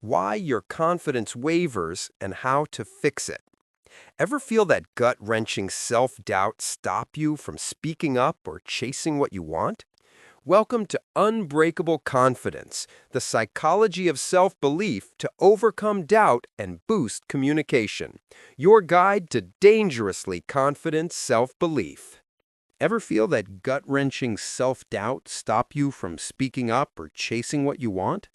why your confidence wavers and how to fix it. Ever feel that gut-wrenching self-doubt stop you from speaking up or chasing what you want? Welcome to Unbreakable Confidence, the psychology of self-belief to overcome doubt and boost communication. Your guide to dangerously confident self-belief. Ever feel that gut-wrenching self-doubt stop you from speaking up or chasing what you want?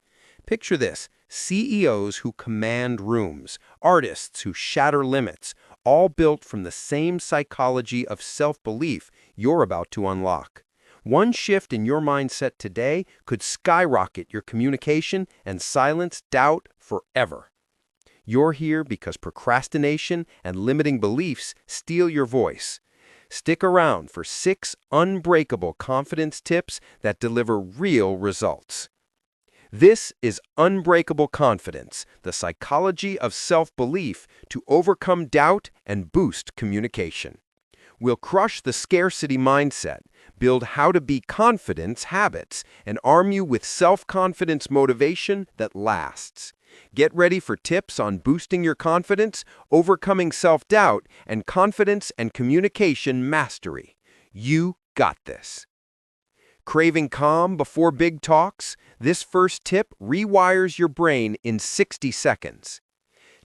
Picture this: CEOs who command rooms, artists who shatter limits, all built from the same psychology of self-belief you're about to unlock. One shift in your mindset today could skyrocket your communication and silence doubt forever. You're here because procrastination and limiting beliefs steal your voice. Stick around for 6 unbreakable confidence tips that deliver real results. This is Unbreakable Confidence, the psychology of self-belief to overcome doubt and boost communication. We'll crush the scarcity mindset, build how-to-be confidence habits, and arm you with self-confidence motivation that lasts. Get ready for tips on boosting your confidence, overcoming self-doubt, and confidence and communication mastery. You got this. Craving calm before big talks? This first tip rewires your brain in 60 seconds.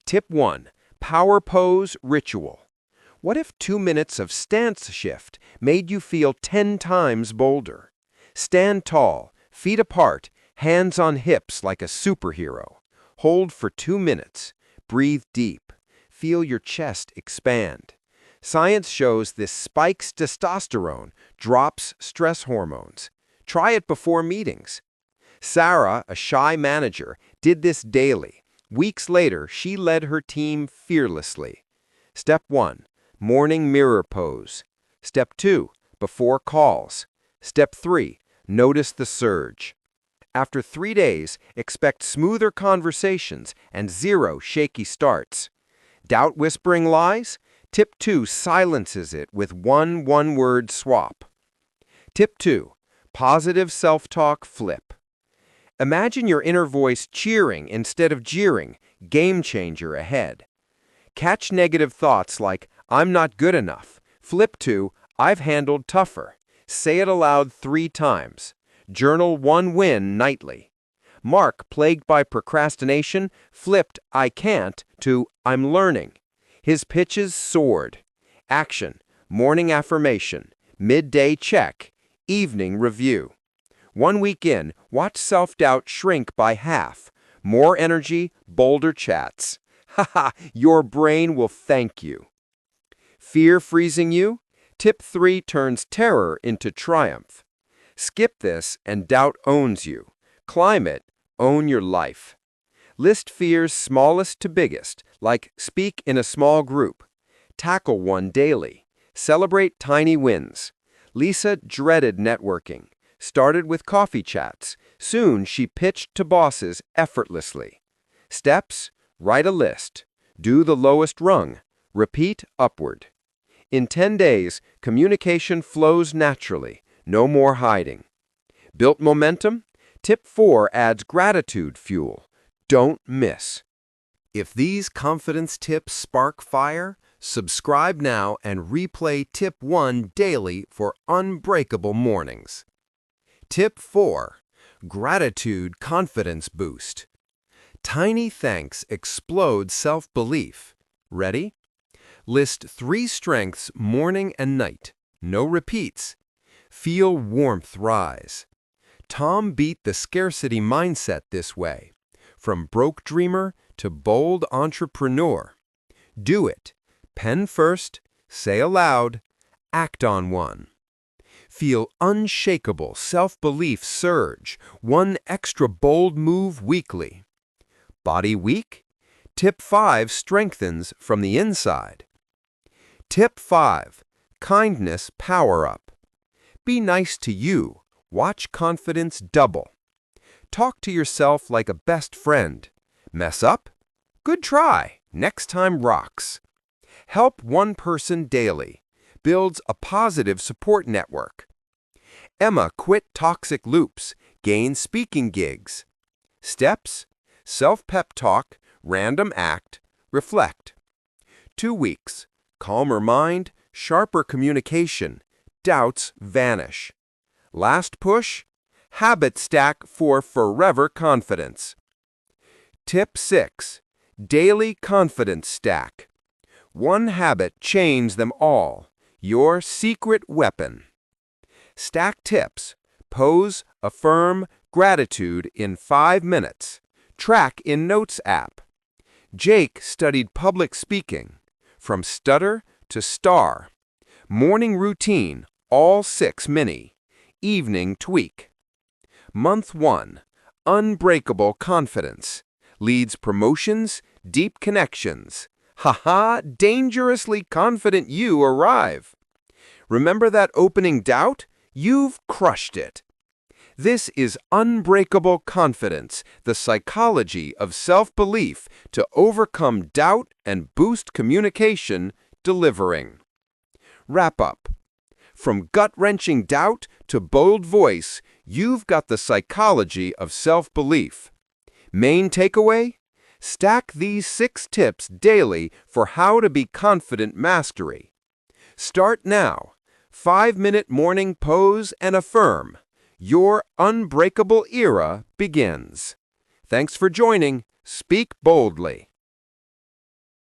Tip 1. Power Pose Ritual. What if 2 minutes of stance shift made you feel 10 times bolder? Stand tall, feet apart, hands on hips like a superhero. Hold for 2 minutes. Breathe deep. Feel your chest expand. Science shows this spikes testosterone, drops stress hormones. Try it before meetings. Sarah, a shy manager, did this daily. Weeks later, she led her team fearlessly. Step 1. Morning mirror pose. Step 2. Before calls. Step 3. Notice the surge. After 3 days, expect smoother conversations and 0 shaky starts. Doubt whispering lies? Tip 2 silences it with one-word swap. Tip 2. Positive self-talk flip. Imagine your inner voice cheering instead of jeering, game changer ahead. Catch negative thoughts like, I'm not good enough. Flip to, I've handled tougher. Say it aloud 3 times. Journal 1 win nightly. Mark, plagued by procrastination, flipped I can't to I'm learning. His pitches soared. Action: morning affirmation, midday check, evening review. 1 week in, watch self-doubt shrink by half. More energy, bolder chats. Haha, your brain will thank you. Fear freezing you? Tip 3 turns terror into triumph. Skip this and doubt owns you. Climb it, own your life. List fears smallest to biggest, like speak in a small group. Tackle one daily. Celebrate tiny wins. Lisa dreaded networking. Started with coffee chats. Soon she pitched to bosses effortlessly. Steps: write a list. Do the lowest rung. Repeat upward. In 10 days, communication flows naturally. No more hiding. Built momentum? Tip 4 adds gratitude fuel. Don't miss. If these confidence tips spark fire, subscribe now and replay Tip 1 daily for unbreakable mornings. Tip 4. Gratitude Confidence Boost. Tiny thanks explode self-belief. Ready? List 3 strengths morning and night. No repeats. Feel warmth rise. Tom beat the scarcity mindset this way. From broke dreamer to bold entrepreneur. Do it. Pen first, say aloud, act on one. Feel unshakable self-belief surge, 1 extra bold move weekly. Body weak? Tip 5 strengthens from the inside. Tip 5. Kindness Power Up. Be nice to you. Watch confidence double. Talk to yourself like a best friend. Mess up? Good try. Next time rocks. Help one person daily. Builds a positive support network. Emma quit toxic loops. Gain speaking gigs. Steps: Self-pep talk, random act, reflect. 2 weeks. Calmer mind, sharper communication. Doubts vanish. Last push. Habit stack for forever confidence. Tip 6. Daily confidence stack. One habit change them all. Your secret weapon. Stack tips. Pose, affirm, gratitude in 5 minutes. Track in Notes app. Jake studied public speaking. From stutter to star. Morning routine, all 6 mini. Evening tweak. Month 1. Unbreakable confidence. Leads promotions, deep connections. Haha, dangerously confident you arrive. Remember that opening doubt? You've crushed it. This is unbreakable confidence, the psychology of self-belief to overcome doubt and boost communication, delivering. Wrap up. From gut-wrenching doubt to bold voice, you've got the psychology of self-belief. Main takeaway? Stack these 6 tips daily for how to be confident mastery. Start now. 5-minute morning pose and affirm. Your unbreakable era begins. Thanks for joining. Speak boldly.